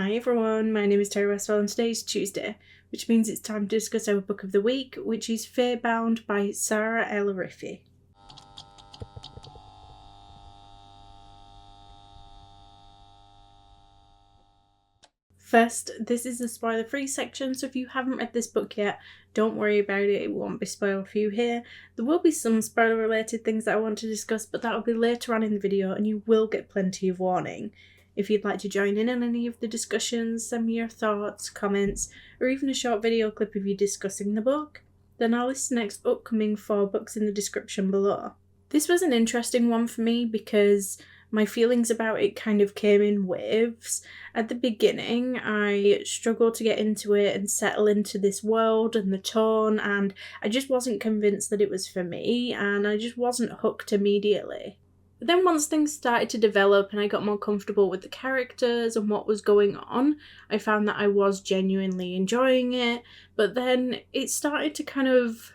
Hi everyone, my name is Terry Westphal and today is Tuesday, which means it's time to discuss our book of the week, which is Faebound by Saara El-Arifi. First, this is a spoiler-free section, so if you haven't read this book yet, don't worry about it won't be spoiled for you here. There will be some spoiler-related things that I want to discuss, but that will be later on in the video and you will get plenty of warning. If you'd like to join in on any of the discussions, send me your thoughts, comments, or even a short video clip of you discussing the book, then I'll list the next upcoming 4 books in the description below. This was an interesting one for me because my feelings about it kind of came in waves. At the beginning, I struggled to get into it and settle into this world and the tone, and I just wasn't convinced that it was for me, and I just wasn't hooked immediately. But then once things started to develop and I got more comfortable with the characters and what was going on, I found that I was genuinely enjoying it, but then it started to kind of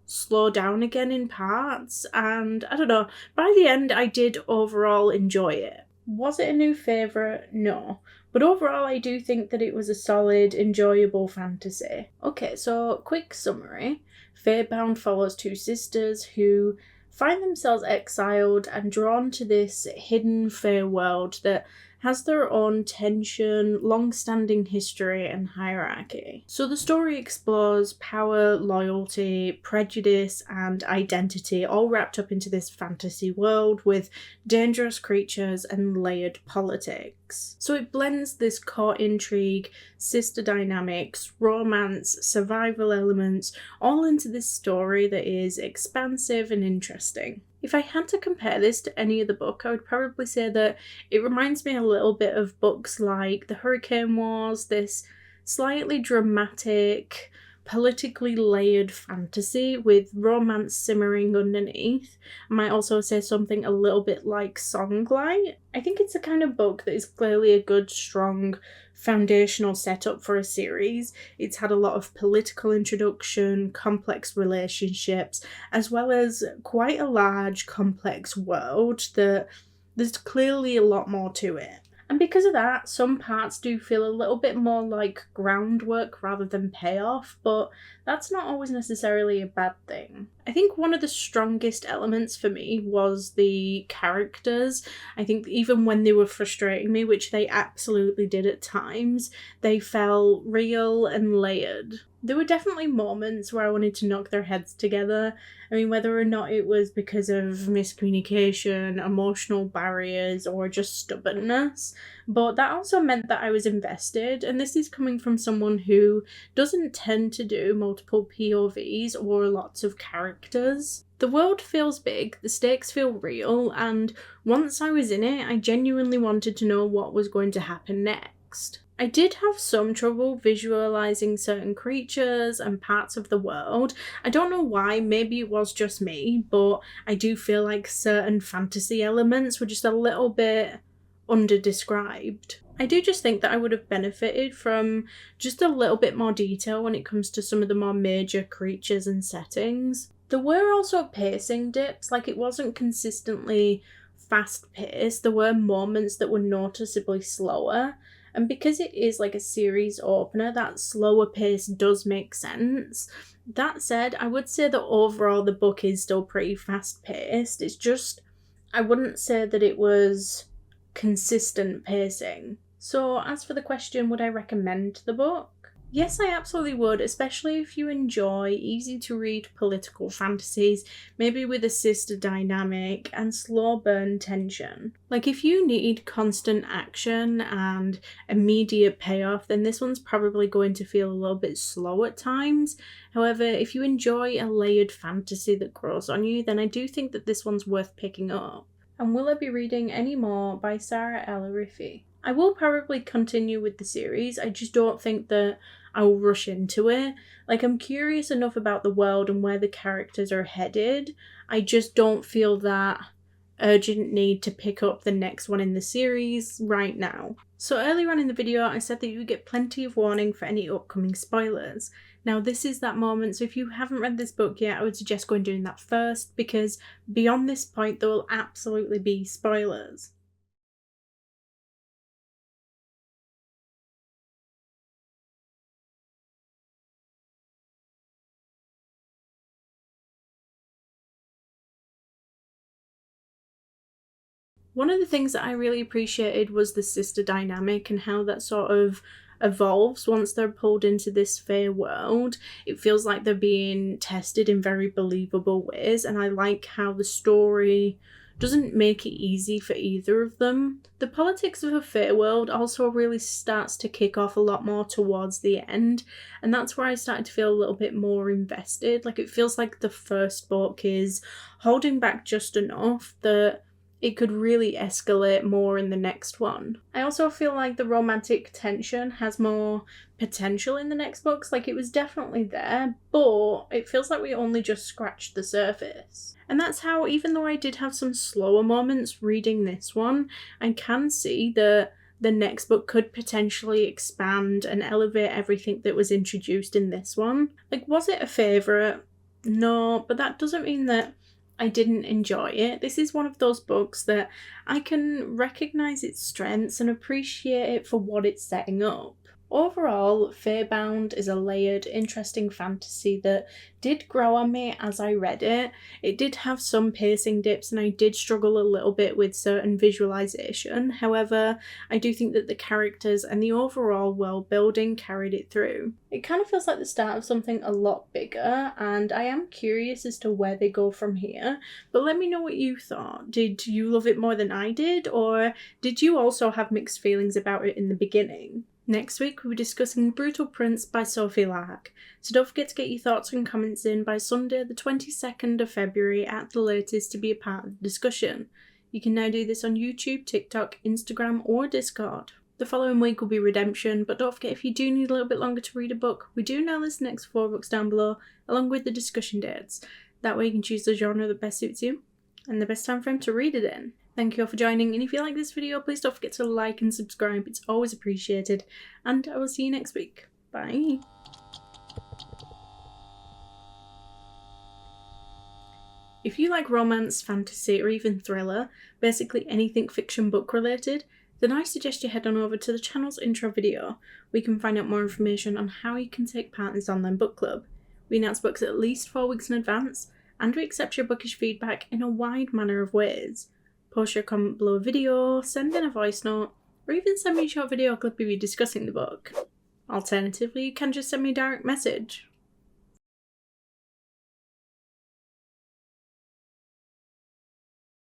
slow down again in parts, and I don't know, by the end I did overall enjoy it. Was it a new favourite? No. But overall I do think that it was a solid, enjoyable fantasy. Okay, so quick summary. Faebound follows 2 sisters who find themselves exiled and drawn to this hidden fae world that has their own tension, long-standing history and hierarchy. So the story explores power, loyalty, prejudice and identity all wrapped up into this fantasy world with dangerous creatures and layered politics. So it blends this core intrigue, sister dynamics, romance, survival elements all into this story that is expansive and interesting. If I had to compare this to any other book, I would probably say that it reminds me a little bit of books like The Hurricane Wars, this slightly dramatic, politically layered fantasy with romance simmering underneath. I might also say something a little bit like Songlight. I think it's a kind of book that is clearly a good, strong, foundational setup for a series. It's had a lot of political introduction, complex relationships, as well as quite a large, complex world that there's clearly a lot more to it. And because of that, some parts do feel a little bit more like groundwork rather than payoff, but that's not always necessarily a bad thing. I think one of the strongest elements for me was the characters. I think even when they were frustrating me, which they absolutely did at times, they felt real and layered. There were definitely moments where I wanted to knock their heads together. I mean, whether or not it was because of miscommunication, emotional barriers, or just stubbornness. But that also meant that I was invested, and this is coming from someone who doesn't tend to do multiple POVs or lots of characters. The world feels big, the stakes feel real, and once I was in it, I genuinely wanted to know what was going to happen next. I did have some trouble visualising certain creatures and parts of the world. I don't know why, maybe it was just me, but I do feel like certain fantasy elements were just a little bit under-described. I do just think that I would have benefited from just a little bit more detail when it comes to some of the more major creatures and settings. There were also pacing dips, like it wasn't consistently fast-paced. There were moments that were noticeably slower. And because it is like a series opener, that slower pace does make sense. That said, I would say that overall the book is still pretty fast-paced. It's just, I wouldn't say that it was consistent pacing. So as for the question, would I recommend the book? Yes, I absolutely would, especially if you enjoy easy-to-read political fantasies, maybe with a sister dynamic and slow burn tension. Like, if you need constant action and immediate payoff, then this one's probably going to feel a little bit slow at times. However, if you enjoy a layered fantasy that grows on you, then I do think that this one's worth picking up. And will I be reading any more by Saara El-Arifi? I will probably continue with the series, I just don't think that I'll rush into it. Like, I'm curious enough about the world and where the characters are headed. I just don't feel that urgent need to pick up the next one in the series right now. So earlier on in the video, I said that you would get plenty of warning for any upcoming spoilers. Now this is that moment, so if you haven't read this book yet, I would suggest going doing that first, because beyond this point there will absolutely be spoilers. One of the things that I really appreciated was the sister dynamic and how that sort of evolves once they're pulled into this fae world. It feels like they're being tested in very believable ways, and I like how the story doesn't make it easy for either of them. The politics of a fae world also really starts to kick off a lot more towards the end, and that's where I started to feel a little bit more invested. Like, it feels like the first book is holding back just enough that it could really escalate more in the next one. I also feel like the romantic tension has more potential in the next books. Like, it was definitely there, but it feels like we only just scratched the surface. And that's how, even though I did have some slower moments reading this one, I can see that the next book could potentially expand and elevate everything that was introduced in this one. Like, was it a favourite? No, but that doesn't mean that I didn't enjoy it. This is one of those books that I can recognise its strengths and appreciate it for what it's setting up. Overall, Faebound is a layered, interesting fantasy that did grow on me as I read it. It did have some pacing dips and I did struggle a little bit with certain visualization. However, I do think that the characters and the overall world building carried it through. It kind of feels like the start of something a lot bigger, and I am curious as to where they go from here. But let me know what you thought. Did you love it more than I did, or did you also have mixed feelings about it in the beginning? Next week, we'll be discussing Brutal Prince by Sophie Lark, so don't forget to get your thoughts and comments in by Sunday the 22nd of February at the latest to be a part of the discussion. You can now do this on YouTube, TikTok, Instagram or Discord. The following week will be Redemption, but don't forget, if you do need a little bit longer to read a book, we do now list the next 4 books down below, along with the discussion dates. That way you can choose the genre that best suits you, and the best time frame to read it in. Thank you all for joining, and if you like this video, please don't forget to like and subscribe, it's always appreciated, and I will see you next week. Bye! If you like romance, fantasy, or even thriller, basically anything fiction book related, then I suggest you head on over to the channel's intro video, where you can find out more information on how you can take part in this online book club. We announce books at least 4 weeks in advance, and we accept your bookish feedback in a wide manner of ways. Post your comment below a video, send in a voice note, or even send me a short video clip of you discussing the book. Alternatively, you can just send me a direct message.